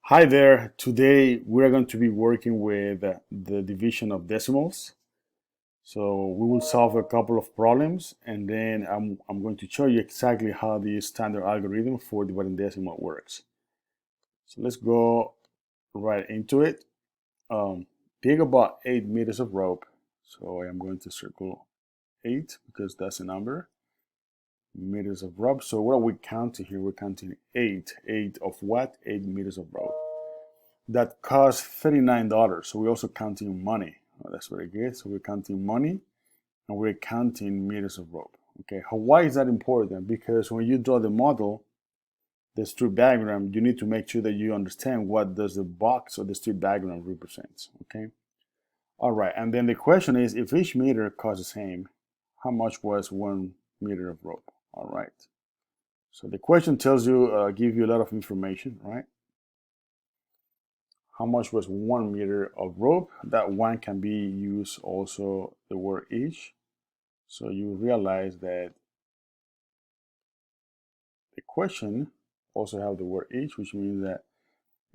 Hi there. Today we're going to be working with the division of decimals. So we will solve a couple of problems and then I'm going to show you exactly how the standard algorithm for dividing decimal works. So let's go right into it. Take about 8 meters of rope. So I am going to circle 8 because that's a number. Meters of rope. So what are we counting here? We're counting 8. 8 of what? 8 meters of rope. That cost $39. So we're also counting money. Oh, that's very good. So we're counting money and we're counting meters of rope. Okay, why is that important? Because when you draw the model, the strip diagram, you need to make sure that you understand what does the box or the strip diagram represents. Okay. All right, and then the question is, if each meter costs the same, how much was 1 meter of rope? All right. So the question tells you, give you a lot of information, right? How much was 1 meter of rope? That one can be used also the word each. So you realize that the question also have the word each, which means that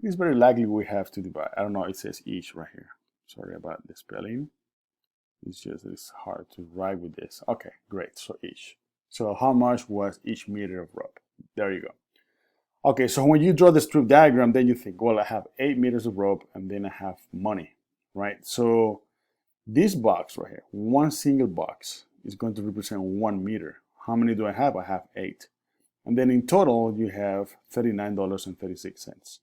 it is very likely we have to divide. I don't know, it says each right here. Sorry about the spelling. It's hard to write with this. Okay, great. So each. So how much was each meter of rope? There you go. Okay, so when you draw the strip diagram, then you think, well, I have 8 meters of rope and then I have money, right? So this box right here, one single box, is going to represent 1 meter. How many do I have? I have 8. And then in total, you have $39.36.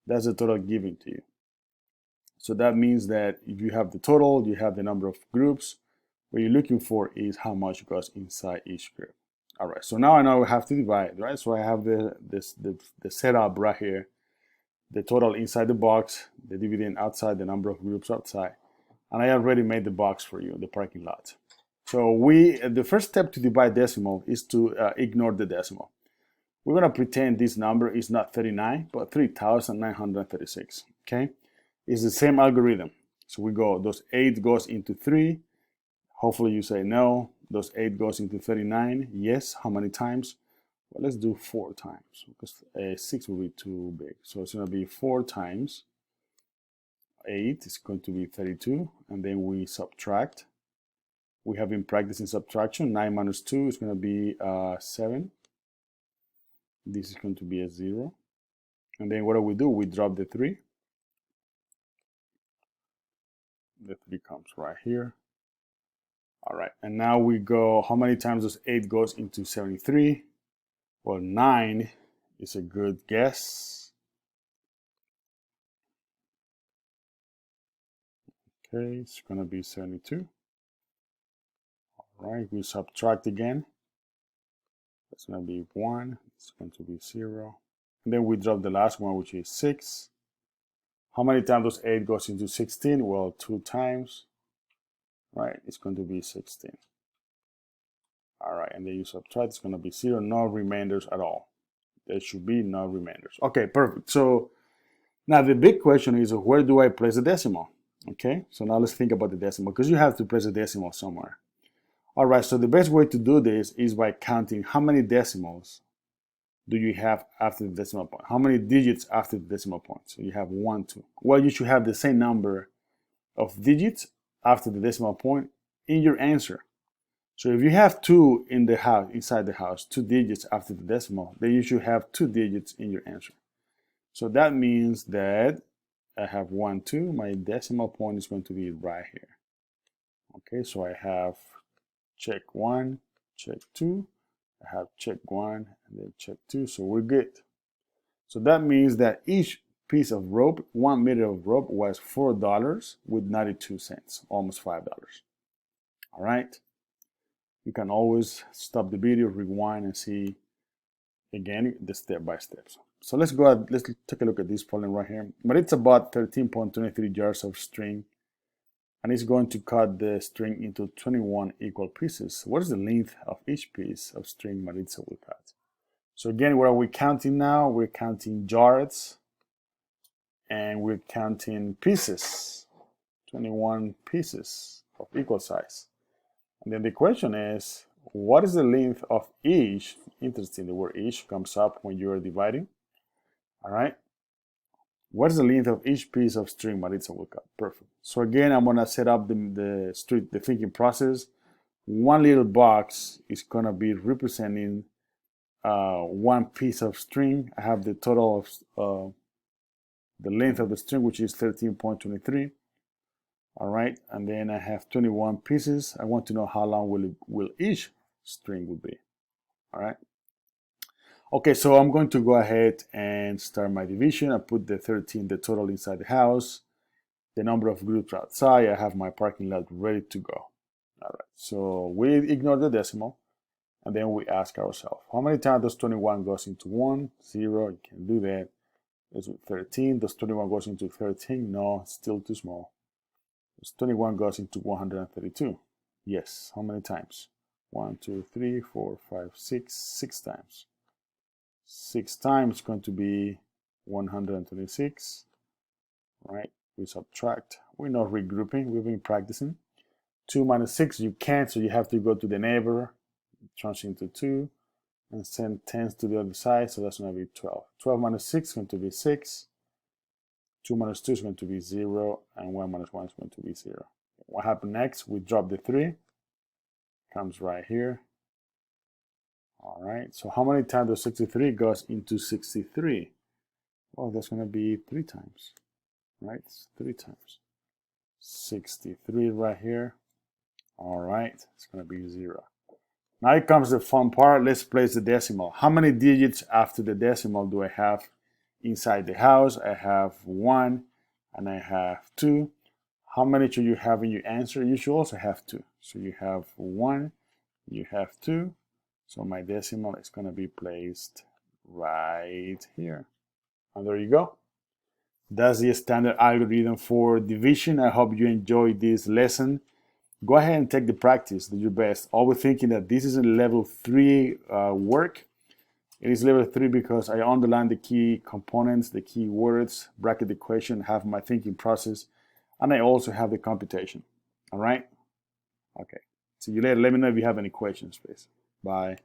That's the total given to you. So that means that if you have the total, you have the number of groups. What you're looking for is how much goes inside each group. All right, so now I know I have to divide, right? So I have the setup right here, the total inside the box, the dividend outside, the number of groups outside. And I already made the box for you, the parking lot. So the first step to divide decimal is to ignore the decimal. We're going to pretend this number is not 39, but 3,936, okay? It's the same algorithm. So we go, those 8 goes into 3. Hopefully you say no. Those 8 goes into 39. Yes. How many times? Well, let's do 4 times because 6 will be too big. So it's going to be 4 times 8 is going to be 32. And then we subtract. We have been practicing subtraction. 9 minus 2 is going to be 7. This is going to be a 0. And then what do? We drop the 3. The 3 comes right here. All right, and now we go, how many times does 8 goes into 73? Well, 9 is a good guess. Okay, it's going to be 72. All right, we subtract again. That's going to be 1. It's going to be 0. And then we drop the last one, which is 6. How many times does 8 goes into 16? Well, 2 times. Right, it's going to be 16. All right, and then you subtract, it's going to be 0. No remainders at all. There should be no remainders. Okay, perfect. So now the big question is, where do I place the decimal? Okay, so now let's think about the decimal because you have to place a decimal somewhere. All right, so the best way to do this is by counting how many decimals do you have after the decimal point? How many digits after the decimal point? So you have 1, 2. Well, you should have the same number of digits after the decimal point in your answer. So if you have 2 in the house, inside the house, 2 digits after the decimal, then you should have 2 digits in your answer. So that means that I have 1, 2. My decimal point is going to be right here. Okay, so I have check 1, check 2. I have check 1 and then check 2. So we're good. So that means that each piece of rope, 1 meter of rope, was $4 with 92 cents, almost $5. All right. You can always stop the video, rewind, and see again the step by steps. So let's go ahead, let's take a look at this problem right here. But it's about 13.23 yards of string, and it's going to cut the string into 21 equal pieces. What is the length of each piece of string Maritza will cut? So again, what are we counting now? We're counting yards, and we're counting pieces, 21 pieces of equal size. And then the question is, what is the length of each? Interesting, the word each comes up when you're dividing. All right. What's the length of each piece of string Maritza will cut? Perfect. So again, I'm gonna set up the thinking process. One little box is gonna be representing one piece of string. I have the total of the length of the string, which is 13.23. All right, and then I have 21 pieces. I want to know how long will each string will be. All right. Okay, so I'm going to go ahead and start my division. I put the 13, the total inside the house, the number of groups outside. I have my parking lot ready to go. All right, so we ignore the decimal, and then we ask ourselves, how many times does 21 goes into 1? 0, you can do that. It's 13, does 21 goes into 13? No, it's still too small. Does 21 goes into 132? Yes, how many times? 1, 2, 3, 4, 5, 6 times. 6 times is going to be 126, right? We subtract. We're not regrouping, we've been practicing. 2 minus 6, you can't, so you have to go to the neighbor, tranche into 2, and send 10s to the other side, so that's going to be 12. 12 minus 6 is going to be 6. 2 minus 2 is going to be 0, and 1 minus 1 is going to be 0. What happened next? We drop the 3, comes right here. All right, so how many times does 63 goes into 63? Well, that's going to be 3 times, right? 3 times. 63 right here. All right, it's going to be 0. Now here comes the fun part. Let's place the decimal. How many digits after the decimal do I have inside the house? I have 1 and I have 2. How many should you have in your answer? You should also have 2. So you have 1, you have 2. So my decimal is going to be placed right here. And there you go. That's the standard algorithm for division. I hope you enjoyed this lesson. Go ahead and take the practice. Do your best. Always thinking that this is a level 3 work. It is level 3 because I underline the key components, the key words, bracket the question, have my thinking process, and I also have the computation. All right? Okay. See you later. Let me know if you have any questions, please. Bye.